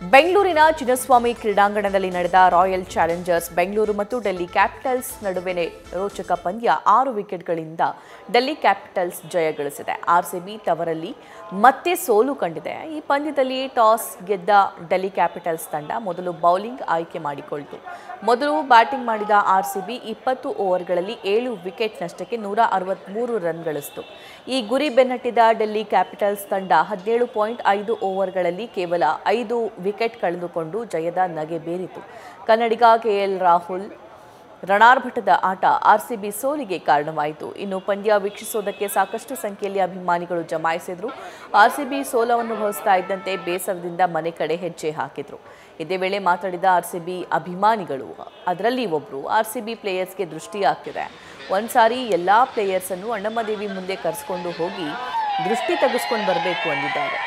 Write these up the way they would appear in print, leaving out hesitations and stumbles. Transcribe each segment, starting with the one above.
ಬೆಂಗಳೂರಿನ ಚಿನ್ನಸ್ವಾಮಿ ಕ್ರೀಡಾಂಗಣದಲ್ಲಿ ನಡೆದ ರಾಯಲ್ ಚಾಲೆಂಜರ್ಸ್ ಬೆಂಗಳೂರು ಮತ್ತು ಡೆಲ್ಲಿ ಕ್ಯಾಪಿಟಲ್ಸ್ ನಡುವೆ ರೋಚಕ ಪಂದ್ಯ 6 ವಿಕೆಟ್ಗಳಿಂದ ಡೆಲ್ಲಿ ಕ್ಯಾಪಿಟಲ್ಸ್ ಜಯಗಳಿಸಿದೆ. ಆರ್ಸಿಬಿ ತವರಲ್ಲಿ ಮತ್ತೆ ಸೋಲು ಕಂಡಿದೆ. ಈ ಪಂದ್ಯದಲ್ಲಿ ಟಾಸ್ ಗೆದ್ದ ಡೆಲ್ಲಿ ಕ್ಯಾಪಿಟಲ್ಸ್ ತಂಡ ಮೊದಲು ಬೌಲಿಂಗ್ ಆಯ್ಕೆ ಮಾಡಿಕೊಂಡಿತು. ಮೊದಲು ಬ್ಯಾಟಿಂಗ್ ಮಾಡಿದ ಆರ್ಸಿಬಿ 20 ಓವರ್ಗಳಲ್ಲಿ 7 ವಿಕೆಟ್ ನಷ್ಟಕ್ಕೆ 163 ರನ್ ಗಳಿಸಿತು. ಈ ಗುರಿ ಬೆನ್ನಟ್ಟಿದ ಡೆಲ್ಲಿ ಕ್ಯಾಪಿಟಲ್ಸ್ ತಂಡ 17.5 ಓವರ್ಗಳಲ್ಲಿ ಕೇವಲ 5 ವಿಕೆಟ್ ಕಳೆದುಕೊಂಡು ಜಯದ ನಗೆ ಬೀರಿತು. ಕನ್ನಡಿಗ ಕೆಎಲ್ ರಾಹುಲ್ ರಣಾರ್ಭಟದ ಆಟ ಆರ್ಸಿಬಿ ಸೋಲಿಗೆ ಕಾರಣವಾಯಿತು. ಇನ್ನು ಪಂದ್ಯ ವೀಕ್ಷಿಸುವುದಕ್ಕೆ ಸಾಕಷ್ಟು ಸಂಖ್ಯೆಯಲ್ಲಿ ಅಭಿಮಾನಿಗಳು ಜಮಾಯಿಸಿದ್ರು. ಆರ್ಸಿಬಿ ಸೋಲನುಭವಿಸ್ತಾ ಇದ್ದಂತೆ ಬೇಸರದಿಂದ ಮನೆ ಕಡೆ ಹೆಜ್ಜೆ ಹಾಕಿದ್ರು. ಇದೇ ವೇಳೆ ಮಾತನಾಡಿದ ಆರ್ಸಿಬಿ ಅಭಿಮಾನಿಗಳು, ಅದರಲ್ಲಿ ಒಬ್ಬರು ಆರ್ಸಿಬಿ ಪ್ಲೇಯರ್ಸ್ಗೆ ದೃಷ್ಟಿ ಆಗ್ತಿದೆ. ಒಂದ್ಸಾರಿ ಎಲ್ಲಾ ಪ್ಲೇಯರ್ಸ್ ಅನ್ನು ಅಣ್ಣಮ್ಮದೇವಿ ಮುಂದೆ ಕರೆಸ್ಕೊಂಡು ಹೋಗಿ ದೃಷ್ಟಿ ತೆಗೆಸ್ಕೊಂಡು ಬರಬೇಕು ಅಂದಿದ್ದಾರೆ.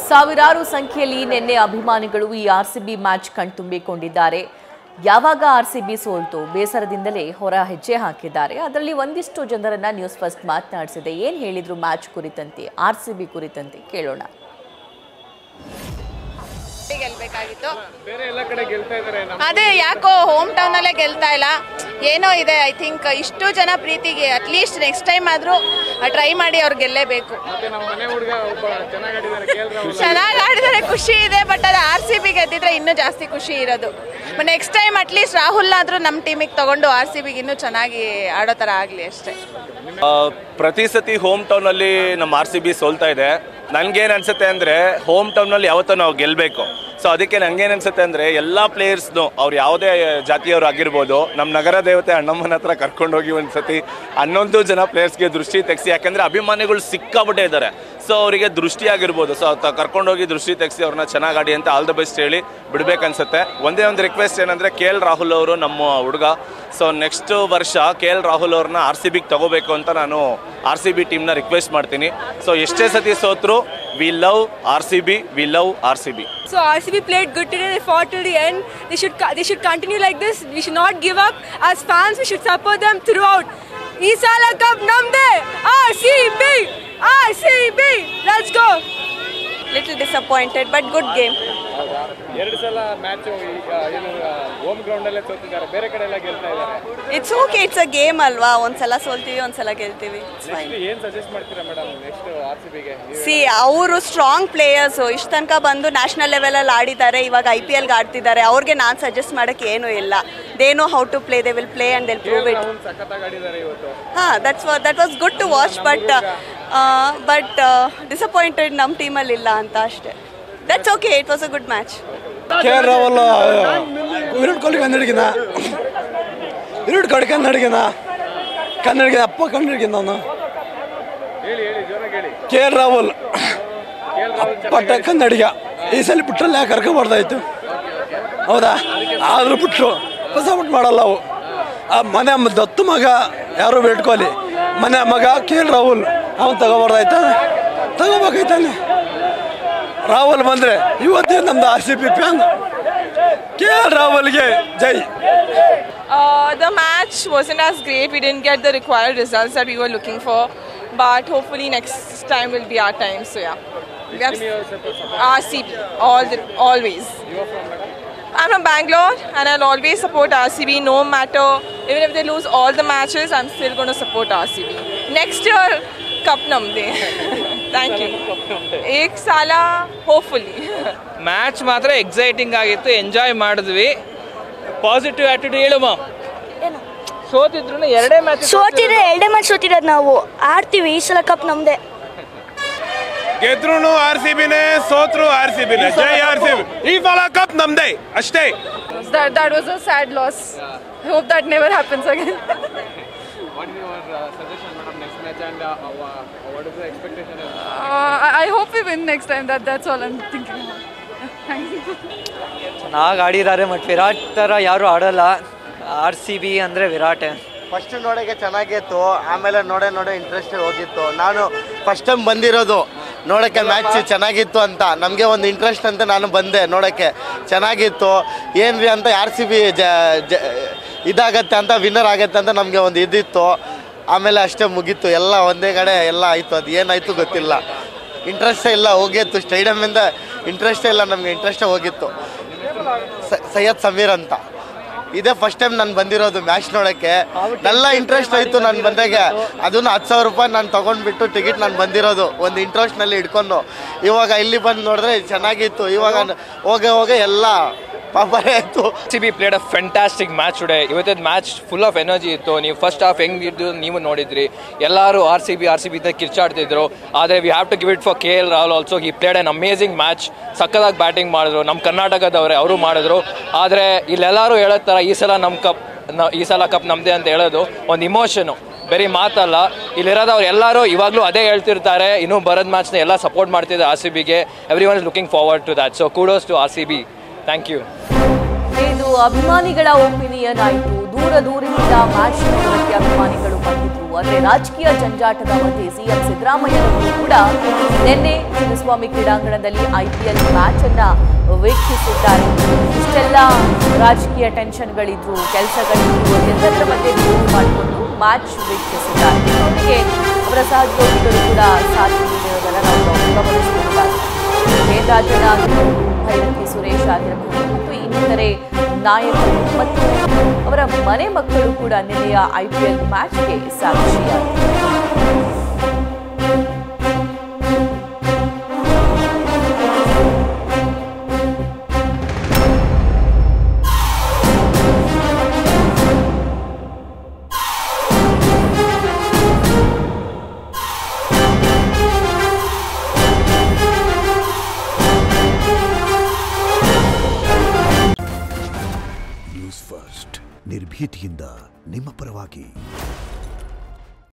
ಸಾವಿರಾರು ಸಂಖ್ಯೆಯಲ್ಲಿ ನಿನ್ನೆ ಅಭಿಮಾನಿಗಳು ಈ ಆರ್ಸಿಬಿ ಮ್ಯಾಚ್ ಕಣ್ತುಂಬಿಕೊಂಡಿದ್ದಾರೆ. ಯಾವಾಗ ಆರ್ಸಿಬಿ ಸೋಲ್ತು ಬೇಸರದಿಂದಲೇ ಹೊರ ಹೆಜ್ಜೆ ಹಾಕಿದ್ದಾರೆ. ಅದರಲ್ಲಿ ಒಂದಿಷ್ಟು ಜನರನ್ನ ನ್ಯೂಸ್ ಫಸ್ಟ್ ಮಾತನಾಡಿಸಿದೆ. ಏನ್ ಹೇಳಿದ್ರು ಮ್ಯಾಚ್ ಕುರಿತಂತೆ, ಆರ್ಸಿಬಿ ಕುರಿತಂತೆ ಕೇಳೋಣ. ಗೆಲ್ಬೇಕಾಗಿತ್ತು, ಅದೇ ಯಾಕೋ ಹೋಮ್ ಟೌನ್ ಅಲ್ಲೇ ಗೆಲ್ತಾ ಇಲ್ಲ, ಏನೋ ಇದೆ. ಐ ಥಿಂಕ್ ಇಷ್ಟು ಜನ ಪ್ರೀತಿಗೆ ಅಟ್ಲೀಸ್ಟ್ ನೆಕ್ಸ್ಟ್ ಟೈಮ್ ಆದ್ರೂ ಟ್ರೈ ಮಾಡಿ ಅವ್ರು ಗೆಲ್ಲೇಬೇಕು. ಚೆನ್ನಾಗಿ ಆಡಿದರೆ ಖುಷಿ ಇದೆ, ಬಟ್ ಅದು ಆರ್ಸಿಬಿ ಗೆದ್ದಿದ್ರೆ ಇನ್ನೂ ಜಾಸ್ತಿ ಖುಷಿ ಇರೋದು. ನೆಕ್ಸ್ಟ್ ಟೈಮ್ ಅಟ್ಲೀಸ್ಟ್ ರಾಹುಲ್ ಆದ್ರೂ ನಮ್ಮ ಟೀಮಿಗೆ ತಗೊಂಡು ಆರ್ಸಿಬಿಗೆ ಇನ್ನೂ ಚೆನ್ನಾಗಿ ಆಡೋ ಥರ ಆಗಲಿ ಅಷ್ಟೇ. ಪ್ರತಿ ಸತಿ ಹೋಮ್ ಟೌನ್ ಅಲ್ಲಿ ನಮ್ಮ ಆರ್ಸಿಬಿ ಸೋಲ್ತಾ ಇದೆ. ನನ್ಗೇನು ಅನ್ಸುತ್ತೆ ಅಂದರೆ ಹೋಮ್ ಟೌನಲ್ಲಿ ಯಾವತ್ತೂ ನಾವು ಗೆಲ್ಲಬೇಕು. ಸೊ ಅದಕ್ಕೆ ನನಗೇನು ಅನ್ಸುತ್ತೆ ಅಂದರೆ ಎಲ್ಲ ಪ್ಲೇಯರ್ಸ್ನು ಅವ್ರು ಯಾವುದೇ ಜಾತಿಯವರು ಆಗಿರ್ಬೋದು, ನಮ್ಮ ನಗರ ದೇವತೆ ಅಣ್ಣಮ್ಮನ ಹತ್ರ ಕರ್ಕೊಂಡೋಗಿ ಒಂದು ಸತಿ 11 ಜನ ಪ್ಲೇಯರ್ಸ್ಗೆ ದೃಷ್ಟಿ ತೆಗೆಸಿ. ಯಾಕೆಂದರೆ ಅಭಿಮಾನಿಗಳು ಸಿಕ್ಕಾಬಿಟ್ಟೆ ಇದ್ದಾರೆ. ಸೊ ಅವರಿಗೆ ದೃಷ್ಟಿ ಆಗಿರ್ಬೋದು, ಸೊ ಕರ್ಕೊಂಡೋಗಿ ದೃಷ್ಟಿ ತೆಗೆಸಿ ಅವ್ರನ್ನ ಚೆನ್ನಾಗಿ ಆಡಿ ಅಂತ ಆಲ್ ದ ಬೆಸ್ಟ್ ಹೇಳಿ ಬಿಡಬೇಕನ್ಸುತ್ತೆ. ಒಂದೇ ಒಂದು ರಿಕ್ವೆಸ್ಟ್ ಏನಂದರೆ KL ರಾಹುಲ್ ಅವರು ನಮ್ಮ ಹುಡುಗ. ಸೊ ನೆಕ್ಸ್ಟ್ ವರ್ಷ KL ರಾಹುಲ್ ಅವ್ರನ್ನ RCBಗೆ ತಗೋಬೇಕು ಅಂತ ನಾನು RCB ಟೀಮ್ನ ರಿಕ್ವೆಸ್ಟ್ ಮಾಡ್ತೀನಿ. ಸೊ ಎಷ್ಟೇ ಸತಿ ಸೋತ್ರು, we love RCB, we love RCB. So RCB played good today. They fought till the end. They should continue like this. We should not give up. As fans, we should support them throughout. Isala Cup namde RCB, RCB. Let's go. Little disappointed, but good game. ಎರಡು ಸಲ match home ground ಅಲ್ಲೇ ಸೋತಿದ್ದಾರೆ, ಬೇರೆ ಕಡೆ ಎಲ್ಲ ಗೆಲ್ತಾ ಇದ್ದಾರೆ. It's okay, it's a game ಅಲ್ವಾ. ಒಂದ್ಸಲ ಸೋಲ್ತೀವಿ, ಒಂದ್ಸಲ ಗೆಲ್ತೀವಿ. ಏನ್ ಸಜೆಸ್ಟ್ ಮಾಡ್ತೀರಾ ಮೇಡಮ್ ನೆಕ್ಸ್ಟ್ ಆರ್ಸಿಬಿಗೆ? ಸಿ, ಅವರು ಸ್ಟ್ರಾಂಗ್ ಪ್ಲೇಯರ್ಸ್, ಇಷ್ಟು ತನಕ ಬಂದು ನ್ಯಾಷನಲ್ ಲೆವೆಲ್ ಅಲ್ಲಿ ಆಡಿದ್ದಾರೆ, ಇವಾಗ IPLಗೆ ಆಡ್ತಿದ್ದಾರೆ. ಅವ್ರಿಗೆ ನಾನು ಸಜೆಸ್ಟ್ ಮಾಡಕ್ಕೆ ಏನೂ ಇಲ್ಲ. They know how to play, they will play and they will prove it. ಸಖತ್ತಾಗಿ ಆಡಿದ್ದಾರೆ ಇವತ್ತು. That was good to watch, but disappointed ನಮ್ಮ ಟೀಮಲ್ಲಿ ಇಲ್ಲ ಅಂತ ಅಷ್ಟೇ. That's okay, it was a good match. KL Rahul Virat Kohli ಕನ್ನಡಿಗನ ಅಪ್ಪ ಕನ್ನಡಿಗನ ಅವನು. KL ರಾಹುಲ್ ಪಟ್ಟ ಕನ್ನಡಿಗ. ಈ ಸಲ ಬಿಟ್ರಲ್ಲಿ ಯಾಕೆ ಕರ್ಕೊಬಾರ್ದಾಯ್ತು, ಹೌದಾ? ಆದರೂ ಬಿಟ್ಟರು ಸಪೋರ್ಟ್ ಮಾಡಲ್ಲ ಅವು. ಆ ಮನೆ ದತ್ತು ಮಗ ಯಾರು ವಿರಾಟ್ ಕೊಹ್ಲಿ, ಮನೆ ಮಗ KL ರಾಹುಲ್, ಅವನು ತಗೋಬೇಕಾಯ್ತಾನೆ. ರಾಹುಲ್ ಬಂದರೆ ಇವತ್ತೇ ನಮ್ದು RCB ಫ್ಯಾನ್. KL ರಾಹುಲ್ಗೆ ಜೈ. The match wasn't as great. We didn't get the required results that we were looking for, but hopefully next time will be our time. So yeah, we have RCB always. You are from Madam? I'm from Bangalore and I'll always support RCB no matter, even if they lose all the matches, I'm still going to support RCB. Next year, Cup namde. Thank you. Ek sala, hopefully. Match ಮಾತ್ರ exciting ಆಗಿತ್ತು, enjoy ಮಾಡಿದ್ವಿ. Positive attitude ಹೇಳು ma'am. ಸೋತಿದ್ರು ಎರಡೇ match ಸೋತಿರೋದು ನಾವು ಆಡ್ತೀವಿ ಈ ಸಲ cup ನಮ್ದೇ ಗೆದ್ರೂ RCBನೇ ಸೋತ್ರು RCBನೇ ಜೈ RCB ಈ ಸಲ ಕಪ್ ನಮ್ದೇ ಅಷ್ಟೇ that was a sad loss. I hope that never happens again. What is your suggestion, madam, next match and what is the expectation? I hope we win next time. That's all I'm thinking about. Thank you. ಚೆನ್ನಾಗಿ ಆಡಿದ್ದಾರೆ but Virat ಥರ ಯಾರು ಆಡಲ್ಲ RCB ಅಂದರೆ ವಿರಾಟೆ first ನೋಡೋಕ್ಕೆ ಚೆನ್ನಾಗಿತ್ತು ಆಮೇಲೆ ನೋಡೇ ಇಂಟ್ರೆಸ್ಟ್ ಹೋಗಿತ್ತು ನಾನು ಫಸ್ಟ್ ಟೈಮ್ ಬಂದಿರೋದು ನೋಡೋಕ್ಕೆ ಮ್ಯಾಚ್ ಚೆನ್ನಾಗಿತ್ತು ಅಂತ ನಮಗೆ ಒಂದು ಇಂಟ್ರೆಸ್ಟ್ ಅಂತ ನಾನು ಬಂದೆ ನೋಡೋಕ್ಕೆ ಚೆನ್ನಾಗಿತ್ತು ಏನ್ರಿ ಅಂತ RCB ಇದಾಗತ್ತೆ ಅಂತ ವಿನ್ನರ್ ಆಗತ್ತೆ ಅಂತ ನಮಗೆ ಒಂದು ಇದಿತ್ತು ಆಮೇಲೆ ಅಷ್ಟೇ ಮುಗೀತು ಎಲ್ಲ ಒಂದೇ ಕಡೆ ಎಲ್ಲ ಆಯಿತು ಅದು ಏನಾಯಿತು ಗೊತ್ತಿಲ್ಲ ಇಂಟ್ರೆಸ್ಟೇ ಇಲ್ಲ ಹೋಗಿತ್ತು ಸ್ಟೇಡಿಯಮಿಂದ ಇಂಟ್ರೆಸ್ಟೇ ಇಲ್ಲ ನಮಗೆ ಇಂಟ್ರೆಸ್ಟೇ ಹೋಗಿತ್ತು ಸೈಯದ್ ಸಮೀರ್ ಅಂತ ಇದೇ ಫಸ್ಟ್ ಟೈಮ್ ನಾನು ಬಂದಿರೋದು ಮ್ಯಾಚ್ ನೋಡೋಕ್ಕೆ ಎಲ್ಲ ಇಂಟ್ರೆಸ್ಟ್ ಆಯಿತು ನಾನು ಬಂದಾಗ ಅದನ್ನು 10,000 ರೂಪಾಯಿ ನಾನು ತೊಗೊಂಡ್ಬಿಟ್ಟು ಟಿಕೆಟ್ ನಾನು ಬಂದಿರೋದು ಒಂದು ಇಂಟ್ರೆಸ್ಟ್ನಲ್ಲಿ ಇಟ್ಕೊಂಡು ಇವಾಗ ಇಲ್ಲಿ ಬಂದು ನೋಡಿದ್ರೆ ಚೆನ್ನಾಗಿತ್ತು ಇವಾಗ ಹೋಗೆ ಎಲ್ಲ ಪಾಪರೇ ಆಯಿತು RCB played a fantastic match today. ಇವತ್ತಿನ ಮ್ಯಾಚ್ ಫುಲ್ ಆಫ್ ಎನರ್ಜಿ ಇತ್ತು. ನೀವು ಫಸ್ಟ್ ಹಾಫ್ ಹೆಂಗಿದ್ದು ನೀವು ನೋಡಿದ್ರಿ. ಎಲ್ಲರೂ RCB ಅಂತ ಕಿರ್ಚಾಡ್ತಿದ್ರು. ಆದರೆ we have to give it for KL Rahul also. He played an amazing match. ಸಕ್ಕದಾಗಿ ಬ್ಯಾಟಿಂಗ್ ಮಾಡಿದ್ರು. ನಮ್ಮ ಕರ್ನಾಟಕದವರೇ ಅವರು ಮಾಡಿದ್ರು. ಆದರೆ ಇಲ್ಲೆಲ್ಲರೂ ಹೇಳೋ ಥರ ಈ ಸಲ ಕಪ್ ನಮ್ಮದೇ ಅಂತ ಹೇಳೋದು ಒಂದು ಇಮೋಷನು, ಬರೀ ಮಾತಲ್ಲ. ಇಲ್ಲಿರೋದವ್ರು ಎಲ್ಲರೂ ಇವಾಗಲೂ ಅದೇ ಹೇಳ್ತಿರ್ತಾರೆ. ಇನ್ನೂ ಬರೋದು ಮ್ಯಾಚ್ನ ಎಲ್ಲ ಸಪೋರ್ಟ್ ಮಾಡ್ತಿದ್ದಾರೆ RCBಗೆ. Everyone is looking forward to that. So kudos to RCB. Thank you. ಇದು ಅಭಿಮಾನಿಗಳ ಒಪಿನಿಯನ್ ಆಯಿತು. ದೂರದಿಂದ ಮ್ಯಾಚ್ ನೋಡೋದಕ್ಕೆ ಅಭಿಮಾನಿಗಳು ಬಂದಿದ್ರು. ಆದರೆ ರಾಜಕೀಯ ಜಂಜಾಟದ ಮಧ್ಯೆ ಸಿಎಂ ಸಿದ್ದರಾಮಯ್ಯನವರು ಕೂಡ ನಿನ್ನೆ ಚಿನ್ನಸ್ವಾಮಿ ಕ್ರೀಡಾಂಗಣದಲ್ಲಿ IPL ಮ್ಯಾಚ್ ಅನ್ನ ವೀಕ್ಷಿಸಿದ್ದಾರೆ. ಇಷ್ಟೆಲ್ಲ ರಾಜಕೀಯ ಟೆನ್ಷನ್ಗಳಿದ್ರು, ಕೆಲಸಗಳಿದ್ರು, ಎಲ್ಲದರ ಮಧ್ಯೆ ದೂರು ಮಾಡಿಕೊಂಡು ಮ್ಯಾಚ್ ವೀಕ್ಷಿಸಿದ್ದಾರೆ. ಅವರಿಗೆ ಅವರ ಸಹೋದ್ಯೋಗಿಗಳು ಕೂಡ ಸಾಥ್ ನೀಡಿರೋದನ್ನು ನಾವು ಗಮನಿಸಬಹುದಾಗಿದೆ. ವೇದರಾಜನ್ ಆಗಿರಬಹುದು, ಭೈರತಿ ಸುರೇಶ್ ಆಗಿರಬಹುದು ಮತ್ತು ಇನ್ನಿತರೆ ನಾಯಕರು ಮತ್ತು ಅವರ ಮನೆ ಮಕ್ಕಳು ಕೂಡ ನಿನ್ನೆಯ IPL ಮ್ಯಾಚ್ಗೆ ಸಾಕ್ಷಿಯಾಗಿದ್ದಾರೆ. ನ್ಯೂಸ್ ಫಸ್ಟ್ ನಿರ್ಭೀತಿಯಿಂದ ನಿಮ್ಮ ಪರವಾಗಿ.